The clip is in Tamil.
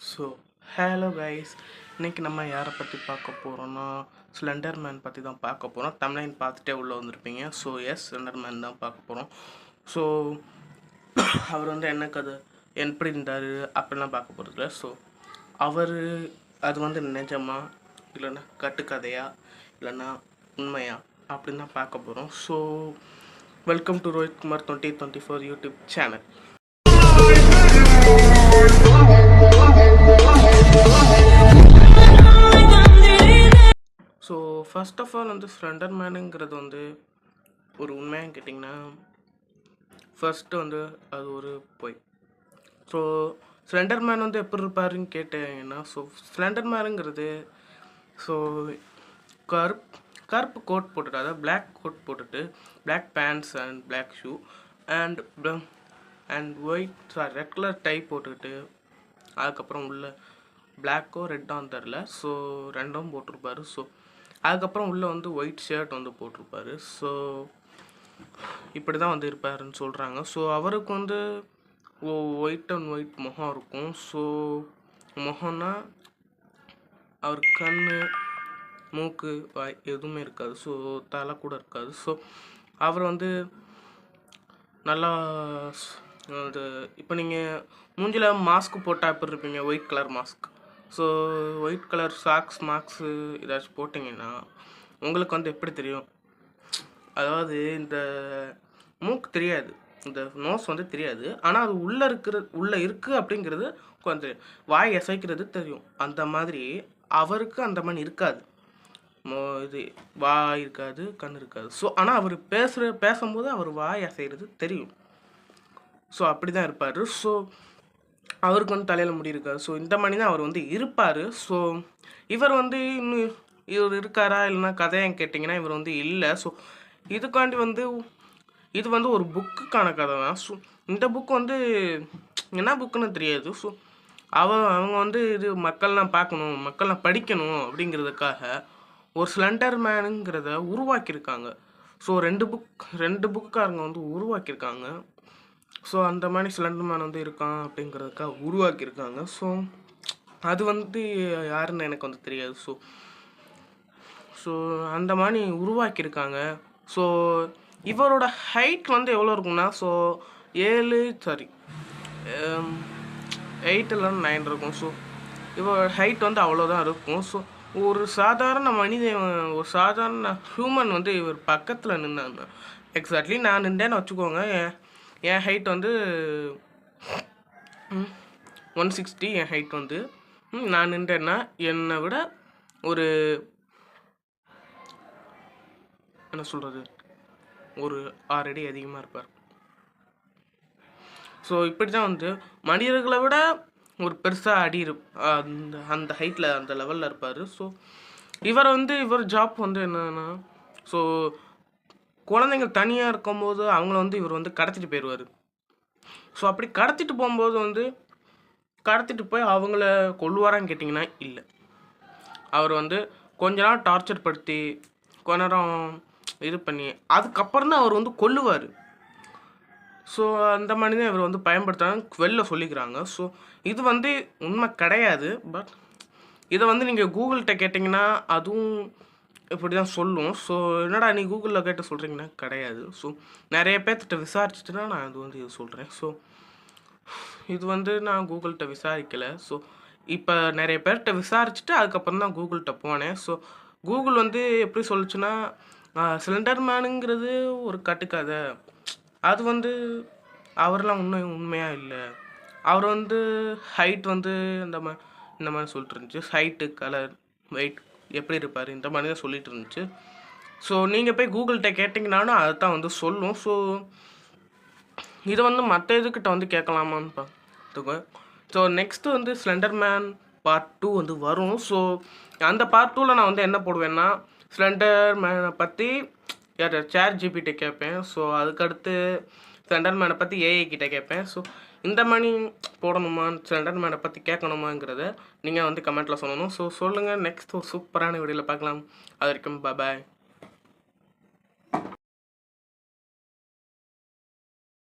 ஸோ ஹலோ கைஸ், இன்றைக்கி நம்ம யாரை பற்றி பார்க்க போகிறோன்னா ஸ்லெண்டர் மேன் பற்றி தான் பார்க்க போகிறோம். தமிழ்லைன் பார்த்துட்டே உள்ளே வந்திருப்பீங்க. ஸோ எஸ், ஸ்லெண்டர் மேன் தான் பார்க்க போகிறோம். ஸோ அவர் வந்து என்ன கதை எப்படி இருந்தார் அப்படிலாம் பார்க்க போகிறதில்ல. ஸோ அவர் அது வந்து நிஜமா இல்லைன்னா கட்டுக்கதையா இல்லைன்னா உண்மையா அப்படின்னு தான் பார்க்க போகிறோம். So welcome to Rohit Kumar 2024 YouTube channel. So first of all வந்து ஸ்லெண்டர் மேனுங்கிறது வந்து ஒரு உண்மையாக கேட்டிங்கன்னா ஃபர்ஸ்ட்டு வந்து அது ஒரு பொய். ஸோ ஸ்லெண்டர் மேன் வந்து எப்படி இருப்பாருன்னு கேட்டீங்கன்னா, ஸோ ஸ்லெண்டர் மேனுங்கிறது ஸோ கருப்பு கோட் போட்டுட்டு, அதாவது பிளாக் கோட் போட்டுட்டு, black pants and black shoe and white red colour tie போட்டுக்கிட்டு, அதுக்கப்புறம் உள்ள பிளாக்கோ ரெட்டான்னு தெரில, ஸோ ரெண்டும் போட்டிருப்பாரு. ஸோ அதுக்கப்புறம் உள்ளே வந்து ஒயிட் ஷர்ட் வந்து போட்டிருப்பாரு. ஸோ இப்படி தான் வந்து இருப்பாருன்னு சொல்கிறாங்க. ஸோ அவருக்கு வந்து ஒயிட் அண்ட் ஒயிட் முகம் இருக்கும். ஸோ முகம்னா அவர் கண், மூக்கு, வாய் எதுவுமே இருக்காது. ஸோ தலை கூட இருக்காது. ஸோ அவர் வந்து நல்லா அது இப்போ நீங்கள் மூஞ்சில் மாஸ்க் போட்டால் எப்படி இருப்பீங்க, white colour mask. So white colour mask ஏதாச்சும் போட்டிங்கன்னா உங்களுக்கு வந்து எப்படி தெரியும், அதாவது இந்த மூக்கு தெரியாது, இந்த நோஸ் வந்து தெரியாது, ஆனால் அது உள்ளே இருக்குது அப்படிங்கிறது கொஞ்சம் வாய் அசைக்கிறது தெரியும். அந்த மாதிரி அவருக்கு அந்த மாதிரி இருக்காது. இது வாய் இருக்காது, கண் இருக்காது. ஸோ ஆனால் அவர் பேசும்போது அவர் வாய் அசைகிறது தெரியும். ஸோ அப்படி தான் இருப்பார். ஸோ அவருக்கு வந்து தலையில் முடி இருக்காது. ஸோ இந்த மாதிரி தான் அவர் வந்து இருப்பார். ஸோ இவர் வந்து இன்னும் இவர் இருக்காரா இல்லைன்னா கதைன்னு கேட்டிங்கன்னா இவர் வந்து இல்லை. ஸோ இதுக்காண்டி வந்து இது வந்து ஒரு புக்குக்கான கதை தான். ஸோ இந்த புக்கு வந்து என்ன புக்குன்னு தெரியாது. ஸோ அவங்க வந்து இது மக்கள்லாம் பார்க்கணும், மக்கள்லாம் படிக்கணும் அப்படிங்கிறதுக்காக ஒரு ஸ்லெண்டர் மேனுங்கிறத உருவாக்கியிருக்காங்க. ஸோ ரெண்டு புக்குக்காரங்க வந்து உருவாக்கியிருக்காங்க. ஸோ அந்த மாதிரி ஸ்லெண்டர் மேன் வந்து இருக்கான் அப்படிங்கிறதுக்காக உருவாக்கியிருக்காங்க. ஸோ அது வந்து யாருன்னு எனக்கு வந்து தெரியாது. ஸோ அந்த மாதிரி உருவாக்கியிருக்காங்க. ஸோ இவரோட ஹைட் வந்து எவ்வளோ இருக்கும்னா, ஸோ 8 இல்லை 9 இருக்கும். ஸோ இவரோட ஹைட் வந்து அவ்வளோதான் இருக்கும். ஸோ ஒரு சாதாரண மனிதன், ஒரு சாதாரண ஹியூமன் வந்து இவர் பக்கத்தில் நின்னாங்க. எக்ஸாக்ட்லி நான் நின்றேன்னு வச்சுக்கோங்க, என் ஹைட் வந்து 160. என் ஹைட் வந்து நான் நின்றேன்னா என்னை விட ஒரு என்ன சொல்கிறது, ஒரு 6 அடி அதிகமாக இருப்பார். ஸோ இப்படி தான் வந்து மனிதர்களை விட ஒரு பெருசாக அடி அந்த ஹைட்டில் அந்த லெவலில் இருப்பார். ஸோ இவர் ஜாப் வந்து என்னன்னா, ஸோ குழந்தைங்க தனியாக இருக்கும்போது அவங்கள வந்து இவர் வந்து கடத்திட்டு போயிடுவார். ஸோ அப்படி கடத்திட்டு போகும்போது வந்து கடத்திட்டு போய் அவங்கள கொல்லுவாரான்னு கேட்டிங்கன்னா இல்லை. அவர் வந்து கொஞ்ச நாள் டார்ச்சர் படுத்தி கொஞ்ச நேரம் இது பண்ணி அதுக்கப்புறம் தான் அவர் வந்து கொல்லுவார். ஸோ அந்த மாதிரி தான் இவர் வந்து பயன்படுத்துகிறாங்க, வெளில சொல்லிக்கிறாங்க. ஸோ இது வந்து உண்மை கிடையாது. பட் இதை வந்து நீங்கள் கூகுள்கிட்ட கேட்டிங்கன்னா அதுவும் இப்படி தான் சொல்லும். ஸோ என்னடா நீ கூகுளில் கேட்டு சொல்கிறீங்கன்னா கிடையாது. ஸோ நிறைய பேர்த்திட்ட விசாரிச்சுட்டுனா நான் இது வந்து இது சொல்கிறேன். ஸோ இது வந்து நான் கூகுள்கிட்ட விசாரிக்கலை. ஸோ இப்போ நிறைய பேர்கிட்ட விசாரிச்சுட்டு அதுக்கப்புறம் தான் கூகுள்கிட்ட போனேன். ஸோ கூகுள் வந்து எப்படி சொல்லிச்சுன்னா, ஸ்லெண்டர் மேனுங்கிறது ஒரு கட்டுக்கதை, அது வந்து அவரெலாம் உண்மையாக இல்லை, அவர் வந்து ஹைட் வந்து இந்த மாதிரி சொல்லிட்டு இருந்துச்சு, ஹைட்டு, கலர், வெயிட் எப்படி இருப்பார் இந்த மாதிரி தான் சொல்லிட்டு இருந்துச்சு. ஸோ நீங்கள் போய் கூகுள்கிட்ட கேட்டிங்கனாலும் அதை தான் வந்து சொல்லும். ஸோ இதை வந்து மற்ற இதுக்கிட்ட வந்து கேட்கலாமான்னு பார்த்துக்கோ. ஸோ நெக்ஸ்ட்டு வந்து ஸ்லெண்டர் மேன் பார்ட் 2 வந்து வரும். ஸோ அந்த பார்ட் 2ல் நான் வந்து என்ன போடுவேன்னா, ஸ்லெண்டர் மேனை பற்றி சேட் ஜிபிட்ட கேட்பேன். ஸோ அதுக்கடுத்து ஸ்லெண்டர் மேனை பற்றி ஏஐ கிட்ட கேட்பேன். ஸோ இந்த மாதிரி போடணுமா, ஸ்லெண்டர் மேனை பற்றி கேட்கணுமாங்கிறத நீங்கள் வந்து கமெண்ட்டில் சொல்லணும். ஸோ சொல்லுங்கள், நெக்ஸ்ட் ஒரு சூப்பரான வீடியோவில் பார்க்கலாம். அது வரைக்கும் பாய்.